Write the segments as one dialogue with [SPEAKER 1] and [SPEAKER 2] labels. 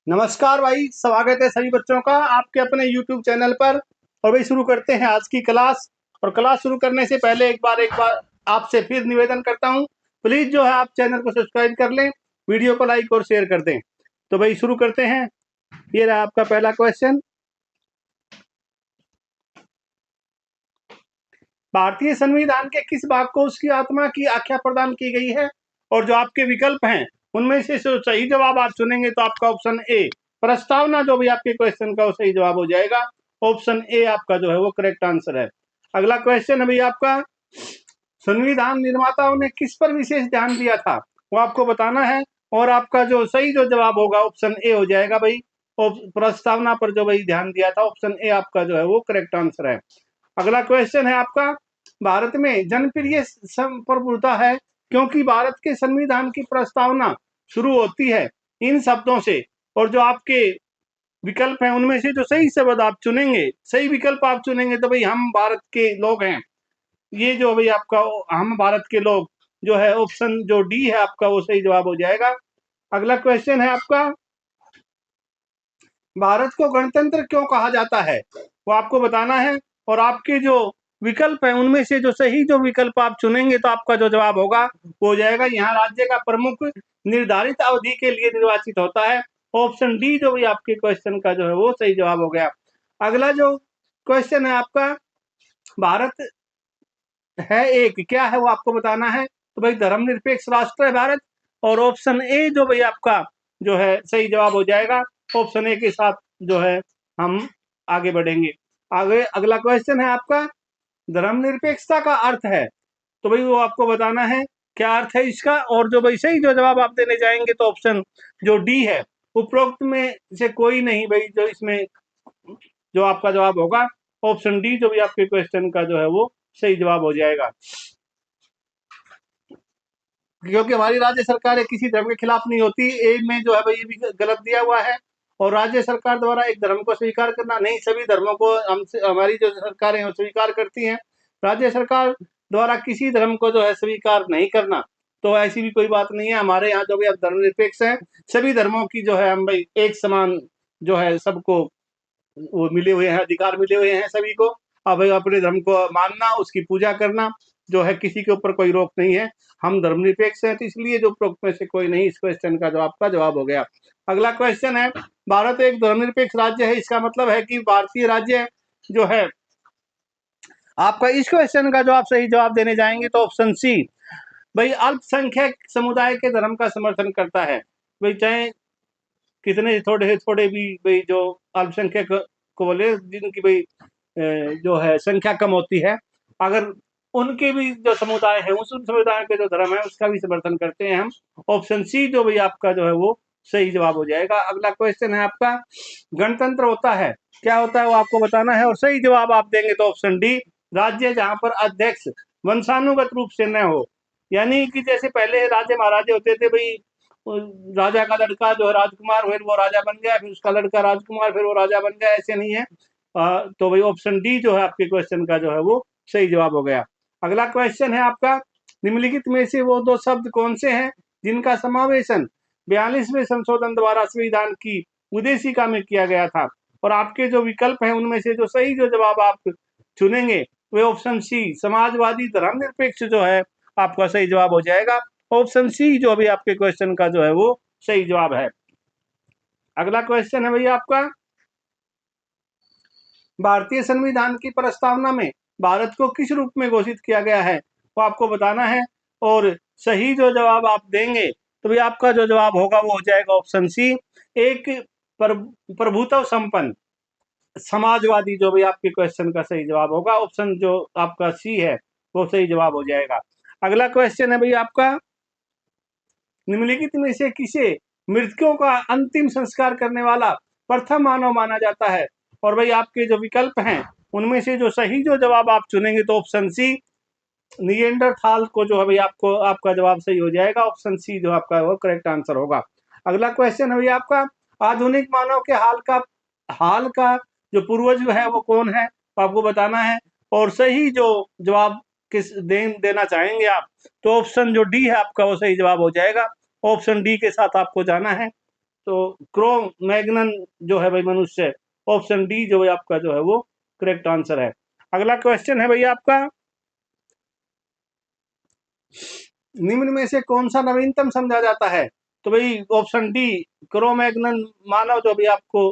[SPEAKER 1] नमस्कार भाई, स्वागत है सभी बच्चों का आपके अपने YouTube चैनल पर। और भाई शुरू करते हैं आज की क्लास। और क्लास शुरू करने से पहले एक बार आपसे फिर निवेदन करता हूं, प्लीज जो है आप चैनल को सब्सक्राइब कर लें, वीडियो को लाइक और शेयर कर दें। तो भाई शुरू करते हैं। ये रहा आपका पहला क्वेश्चन। भारतीय संविधान के किस भाग को उसकी आत्मा की आख्या प्रदान की गई है? और जो आपके विकल्प हैं उनमें से जो सही जवाब आप चुनेंगे तो आपका ऑप्शन ए प्रस्तावना जो भी आपके क्वेश्चन का वो सही जवाब हो जाएगा। ऑप्शन ए आपका जो है वो करेक्ट आंसर है। अगला क्वेश्चन है भाई आपका, संविधान निर्माताओं ने किस पर विशेष ध्यान दिया था वो आपको बताना है। और आपका जो सही जो जवाब होगा ऑप्शन ए हो जाएगा भाई। प्रस्तावना पर जो भाई ध्यान दिया था, ऑप्शन ए आपका जो है वो करेक्ट आंसर है। अगला क्वेश्चन है आपका, भारत में जनप्रिय संप्रभुता है क्योंकि भारत के संविधान की प्रस्तावना शुरू होती है इन शब्दों से। और जो आपके विकल्प हैं उनमें से जो सही शब्द आप चुनेंगे, सही विकल्प आप चुनेंगे तो भाई हम भारत के लोग हैं, ये जो भाई आपका हम भारत के लोग जो है ऑप्शन जो डी है आपका वो सही जवाब हो जाएगा। अगला क्वेश्चन है आपका, भारत को गणतंत्र क्यों कहा जाता है वो आपको बताना है। और आपके जो विकल्प है उनमें से जो सही जो विकल्प आप चुनेंगे तो आपका जो जवाब होगा वो हो जाएगा, यहाँ राज्य का प्रमुख निर्धारित अवधि के लिए निर्वाचित होता है। ऑप्शन डी जो भी आपके क्वेश्चन का जो है वो सही जवाब हो गया। अगला जो क्वेश्चन है आपका, भारत है एक, क्या है वो आपको बताना है। तो भाई धर्मनिरपेक्ष राष्ट्र है भारत। और ऑप्शन ए जो भाई आपका जो है सही जवाब हो जाएगा। ऑप्शन ए के साथ जो है हम आगे बढ़ेंगे। आगे अगला क्वेश्चन है आपका, धर्मनिरपेक्षता का अर्थ है, तो भाई वो आपको बताना है क्या अर्थ है इसका। और जो भाई सही जो जवाब आप देने जाएंगे तो ऑप्शन जो डी है, उपरोक्त में से कोई नहीं भाई जो इसमें जो आपका जवाब होगा ऑप्शन डी जो भी आपके क्वेश्चन का जो है वो सही जवाब हो जाएगा। क्योंकि हमारी राज्य सरकार किसी धर्म के खिलाफ नहीं होती, ए में जो है भाई ये भी गलत दिया हुआ है। और राज्य सरकार द्वारा एक धर्म को स्वीकार करना नहीं, सभी धर्मों को हमसे हमारी जो सरकारें वो स्वीकार करती हैं। राज्य सरकार द्वारा किसी धर्म को जो है स्वीकार नहीं करना, तो ऐसी भी कोई बात नहीं है। हमारे यहाँ जो भी अब धर्मनिरपेक्ष है, सभी धर्मों की जो है हम भाई एक समान जो है सबको वो मिले हुए हैं, अधिकार मिले हुए हैं सभी को। अब अपने धर्म को मानना, उसकी पूजा करना जो है, किसी के ऊपर कोई रोक नहीं है। हम धर्मनिरपेक्ष हैं तो इसलिए जो उपरोक्त में से कोई नहीं, इस क्वेश्चन का जो आपका जवाब हो गया। अगला क्वेश्चन है, भारत एक धर्मनिरपेक्ष राज्य है, इसका मतलब है कि भारतीय राज्य जो है आपका इस क्वेश्चन का जो आप सही जवाब देने जाएंगे तो ऑप्शन सी भाई अल्पसंख्यक समुदाय के धर्म का समर्थन करता है। भाई चाहे कितने थोड़े थोड़े भी भाई जो अल्पसंख्यक को बोले, जिनकी भाई जो है संख्या कम होती है, अगर उनके भी जो समुदाय है उस समुदाय के जो धर्म है उसका भी समर्थन करते हैं हम। ऑप्शन सी जो भी आपका जो है वो सही जवाब हो जाएगा। अगला क्वेश्चन है आपका, गणतंत्र होता है, क्या होता है वो आपको बताना है। और सही जवाब आप देंगे तो ऑप्शन डी, राज्य जहां पर अध्यक्ष वंशानुगत रूप से न हो। यानी कि जैसे पहले राजे महाराजे होते थे भाई, राजा का लड़का जो है राजकुमार, फिर वो राजा बन गया, फिर उसका लड़का राजकुमार, फिर वो राजा बन गया, ऐसे नहीं है। तो भाई ऑप्शन डी जो है आपके क्वेश्चन का जो है वो सही जवाब हो गया। अगला क्वेश्चन है आपका, निम्नलिखित में से वो दो शब्द कौन से हैं जिनका समावेशन 42वें संशोधन द्वारा संविधान की उद्देशिका में किया गया था। और आपके जो विकल्प हैं उनमें से जो सही जो जवाब आप चुनेंगे वे ऑप्शन सी समाजवादी धर्मनिरपेक्ष जो है आपका सही जवाब हो जाएगा। ऑप्शन सी जो भी आपके क्वेश्चन का जो है वो सही जवाब है। अगला क्वेश्चन है भैया आपका, भारतीय संविधान की प्रस्तावना में भारत को किस रूप में घोषित किया गया है वो आपको बताना है। और सही जो जवाब आप देंगे तो भी आपका जो जवाब होगा वो हो जाएगा ऑप्शन सी, एक प्रभुत्व संपन्न समाजवादी जो भी आपके क्वेश्चन का सही जवाब होगा। ऑप्शन जो आपका सी है वो सही जवाब हो जाएगा। अगला क्वेश्चन है भाई आपका, निम्नलिखित में से किसे मृतकों का अंतिम संस्कार करने वाला प्रथम मानव माना जाता है। और भाई आपके जो विकल्प हैं उनमें से जो सही जो जवाब आप चुनेंगे तो ऑप्शन सी निएंडरथाल को जो है भाई आपको आपका जवाब सही हो जाएगा। ऑप्शन सी जो आपका वो करेक्ट आंसर होगा। अगला क्वेश्चन है भाई आपका, आधुनिक मानव के हाल का जो पूर्वज है वो कौन है आपको बताना है। और सही जो जवाब देना चाहेंगे आप तो ऑप्शन जो डी है आपका वो सही जवाब हो जाएगा। ऑप्शन डी के साथ आपको जाना है। तो क्रो मैग्नन जो है भाई मनुष्य, ऑप्शन डी जो है आपका जो है वो करेक्ट आंसर है। अगला क्वेश्चन है भैया आपका, निम्न में से कौन सा नवीनतम समझा जाता है? तो भाई ऑप्शन डी क्रो मैग्नन मानव जो भी आपको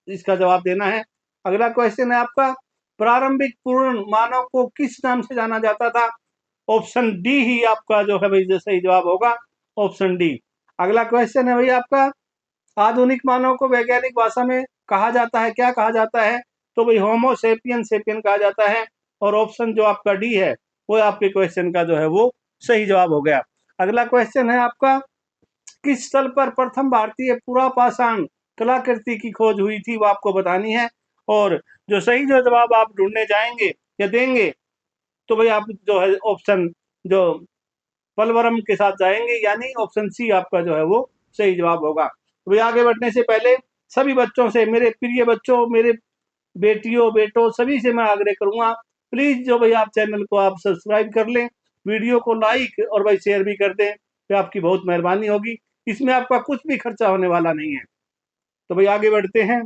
[SPEAKER 1] इसका जवाब देना है। अगला क्वेश्चन है आपका, प्रारंभिक पूर्ण मानव को किस नाम से जाना जाता था? ऑप्शन डी ही आपका जो है भाई जो सही जवाब होगा, ऑप्शन डी। अगला क्वेश्चन है भाई आपका, आधुनिक मानव को वैज्ञानिक भाषा में कहा जाता है, क्या कहा जाता है? तो भाई होमो सेपियन सेपियन कहा जाता है, और ऑप्शन जो आपका डी है वो आपके क्वेश्चन का जो है वो सही जवाब हो गया। अगला क्वेश्चन है आपका, किस स्थल पर प्रथम भारतीय पुरापाषाण कलाकृति की खोज हुई थी, वो आपको बतानी है। और जो सही जो जवाब आप ढूंढने जाएंगे या देंगे, तो भाई आप जो है ऑप्शन जो पलवरम के साथ जाएंगे, यानी ऑप्शन सी आपका जो है वो सही जवाब होगा। तो भाई आगे बढ़ने से पहले सभी बच्चों से, मेरे प्रिय बच्चों, मेरे बेटियों बेटों, सभी से मैं आग्रह करूंगा, प्लीज जो भाई आप चैनल को आप सब्सक्राइब कर लें, वीडियो को लाइक और भाई शेयर भी कर दें, तो आपकी बहुत मेहरबानी होगी। इसमें आपका कुछ भी खर्चा होने वाला नहीं है। तो भाई आगे बढ़ते हैं।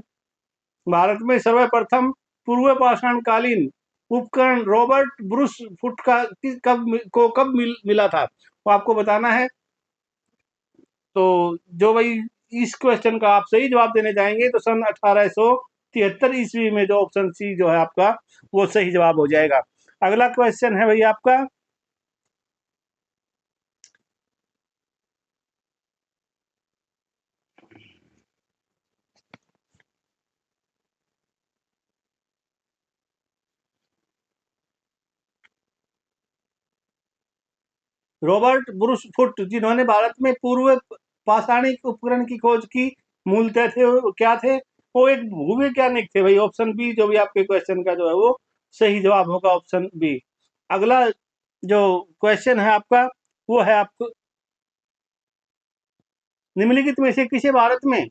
[SPEAKER 1] भारत में सर्वप्रथम पूर्व पाषाण कालीन उपकरण रॉबर्ट ब्रूस फुट का कब मिला था, वो आपको बताना है। तो जो भाई इस क्वेश्चन का आप सही जवाब देने जाएंगे तो सन 1873 ईस्वी में, जो ऑप्शन सी जो है आपका वो सही जवाब हो जाएगा। अगला क्वेश्चन है भाई आपका, रॉबर्ट ब्रूस फुट जिन्होंने भारत में पूर्व पाषाणिक उपकरण की खोज की, मूलतः थे वो क्या थे? वो एक भूवैज्ञानिक थे भाई, ऑप्शन बी जो भी आपके क्वेश्चन का जो है वो सही जवाब होगा, ऑप्शन बी। अगला जो क्वेश्चन है आपका वो है आपको, निम्नलिखित में से किसे भारत में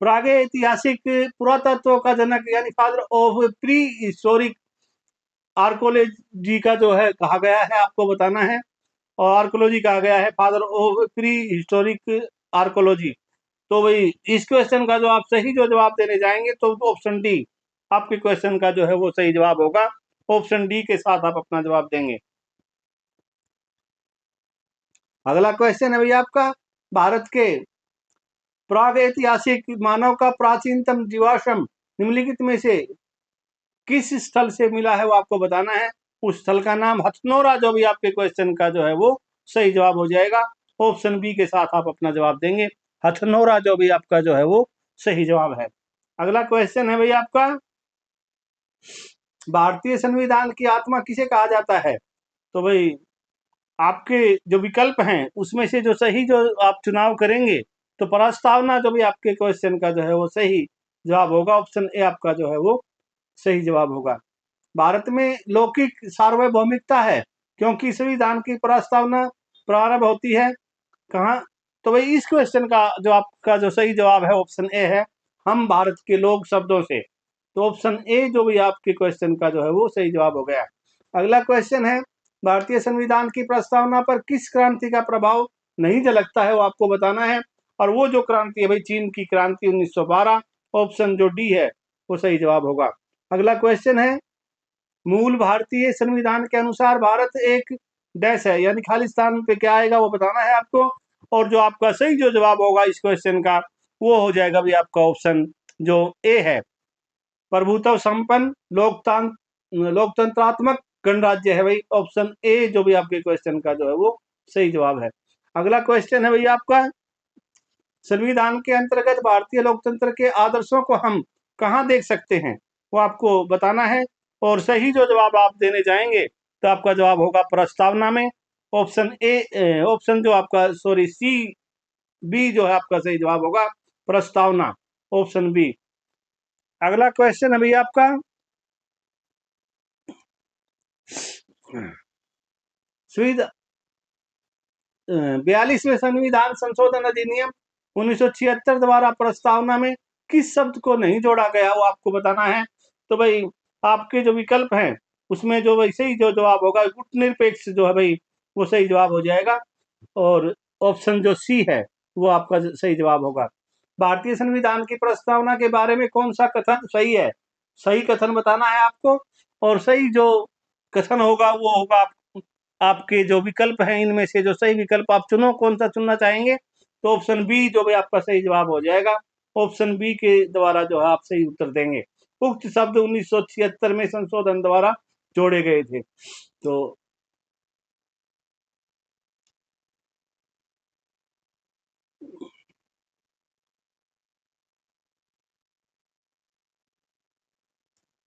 [SPEAKER 1] प्रागैतिहासिक पुरातत्व का जनक यानी father of pre historic archaeology का जो है कहा गया है, आपको बताना है। और आर्कोलॉजी कहा गया है father of pre historic archaeology. तो भाई इस क्वेश्चन का जो आप सही जो जवाब देने जाएंगे तो ऑप्शन डी आपके क्वेश्चन का जो है वो सही जवाब होगा, ऑप्शन डी के साथ आप अपना जवाब देंगे। अगला क्वेश्चन है भैया आपका, भारत के प्रागैतिहासिक मानव का प्राचीनतम जीवाश्म निम्नलिखित में से किस स्थल से मिला है, वो आपको बताना है। उस स्थल का नाम हथनोरा जो भी आपके क्वेश्चन का जो है वो सही जवाब हो जाएगा, ऑप्शन बी के साथ आप अपना जवाब देंगे। हथनोरा जो भी आपका जो है वो सही जवाब है। अगला क्वेश्चन है भैया आपका, भारतीय संविधान की आत्मा किसे कहा जाता है? तो भाई आपके जो विकल्प हैं उसमें से जो सही जो आप चुनाव करेंगे, तो प्रस्तावना जो भी आपके क्वेश्चन का जो है वो सही जवाब होगा, ऑप्शन ए आपका जो है वो सही जवाब होगा। भारत में लौकिक सार्वभौमिकता है क्योंकि संविधान की प्रस्तावना प्रारंभ होती है कहाँ? तो भाई इस क्वेश्चन का जो आपका जो सही जवाब है ऑप्शन ए है, हम भारत के लोग शब्दों से। तो ऑप्शन ए जो भी आपके क्वेश्चन का जो है वो सही जवाब हो गया। अगला क्वेश्चन है, भारतीय संविधान की प्रस्तावना पर किस क्रांति का प्रभाव नहीं झलकता है, वो आपको बताना है। और वो जो क्रांति है भाई चीन की क्रांति 1912, ऑप्शन जो डी है वो सही जवाब होगा। अगला क्वेश्चन है, मूल भारतीय संविधान के अनुसार भारत एक डैश है, यानी खालिस्तान पे क्या आएगा वो बताना है आपको। और जो आपका सही जो जवाब होगा इस क्वेश्चन का वो हो जाएगा भी आपका ऑप्शन जो ए है, प्रभुत्व संपन्न लोकतंत्रात्मक गणराज्य है भाई, ऑप्शन ए जो भी आपके क्वेश्चन का जो है वो सही जवाब है। अगला क्वेश्चन है भैया आपका, संविधान के अंतर्गत भारतीय लोकतंत्र के आदर्शों को हम कहाँ देख सकते हैं, वो आपको बताना है। और सही जो जवाब आप देने जाएंगे तो आपका जवाब होगा प्रस्तावना में, ऑप्शन ए, ऑप्शन जो आपका सॉरी सी बी जो है आपका सही जवाब होगा, प्रस्तावना, ऑप्शन बी। अगला क्वेश्चन है भैया आपका, 42वें संविधान संशोधन अधिनियम 1976 द्वारा प्रस्तावना में किस शब्द को नहीं जोड़ा गया, वो आपको बताना है। तो भाई आपके जो विकल्प हैं उसमें जो वैसे ही जो जवाब होगा गुटनिरपेक्ष जो है भाई वो सही जवाब हो जाएगा, और ऑप्शन जो सी है वो आपका सही जवाब होगा। भारतीय संविधान की प्रस्तावना के बारे में कौन सा कथन सही है? सही कथन बताना है आपको, और सही जो कथन होगा वो होगा आपके जो विकल्प हैं इनमें से जो सही विकल्प आप चुनो, कौन सा चुनना चाहेंगे? तो ऑप्शन बी जो भी आपका सही जवाब हो जाएगा। ऑप्शन बी के द्वारा जो है आप सही उत्तर देंगे। उक्त शब्द 1976 में संशोधन द्वारा जोड़े गए थे। तो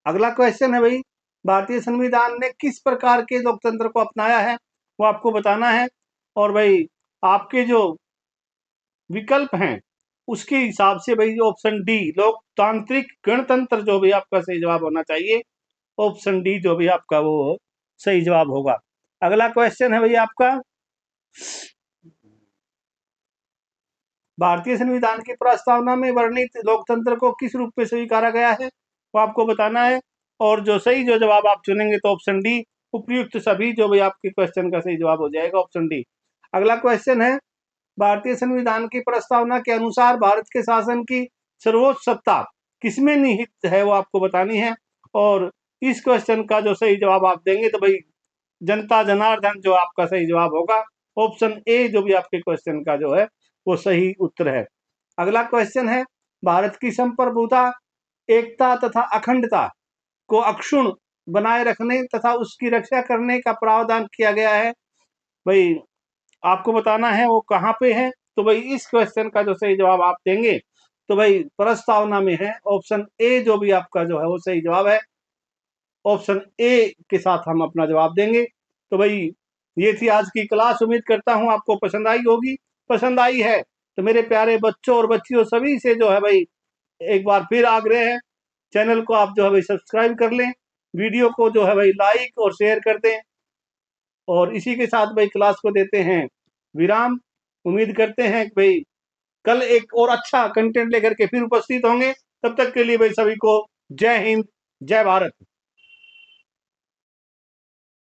[SPEAKER 1] अगला क्वेश्चन है भाई, भारतीय संविधान ने किस प्रकार के लोकतंत्र को अपनाया है, वो आपको बताना है। और भाई आपके जो विकल्प हैं उसके हिसाब से भाई ऑप्शन डी लोकतांत्रिक गणतंत्र जो भी आपका सही जवाब होना चाहिए। ऑप्शन डी जो भी आपका वो सही जवाब होगा। अगला क्वेश्चन है भाई आपका, भारतीय संविधान की प्रस्तावना में वर्णित लोकतंत्र को किस रूप में स्वीकारा गया है, वो आपको बताना है। और जो सही जो जवाब आप चुनेंगे तो ऑप्शन डी उपयुक्त सभी जो भी आपके क्वेश्चन का सही जवाब हो जाएगा, ऑप्शन डी। अगला क्वेश्चन है, भारतीय संविधान की प्रस्तावना के अनुसार भारत के शासन की सर्वोच्च सत्ता किसमें निहित है, वो आपको बतानी है। और इस क्वेश्चन का जो सही जवाब आप देंगे तो भाई जनता जनार्दन जो आपका सही जवाब होगा। ऑप्शन ए जो भी आपके क्वेश्चन का जो है वो सही उत्तर है। अगला क्वेश्चन है, भारत की संप्रभुता, एकता तथा अखंडता को अक्षुण्ण बनाए रखने तथा उसकी रक्षा करने का प्रावधान किया गया है। भाई आपको बताना है वो कहाँ पे है। तो भाई इस क्वेश्चन का जो सही जवाब आप देंगे तो भाई प्रस्तावना में है। ऑप्शन ए जो भी आपका जो है वो सही जवाब है। ऑप्शन ए के साथ हम अपना जवाब देंगे। तो भाई ये थी आज की क्लास, उम्मीद करता हूँ आपको पसंद आई होगी। पसंद आई है तो मेरे प्यारे बच्चों और बच्चियों सभी से जो है भाई एक बार फिर आग्रह है, चैनल को आप जो है भाई सब्सक्राइब कर लें, वीडियो को जो है भाई लाइक और शेयर कर दें। और इसी के साथ भाई क्लास को देते हैं विराम। उम्मीद करते हैं कि भाई कल एक और अच्छा कंटेंट लेकर के फिर उपस्थित होंगे। तब तक के लिए भाई सभी को जय हिंद, जय भारत।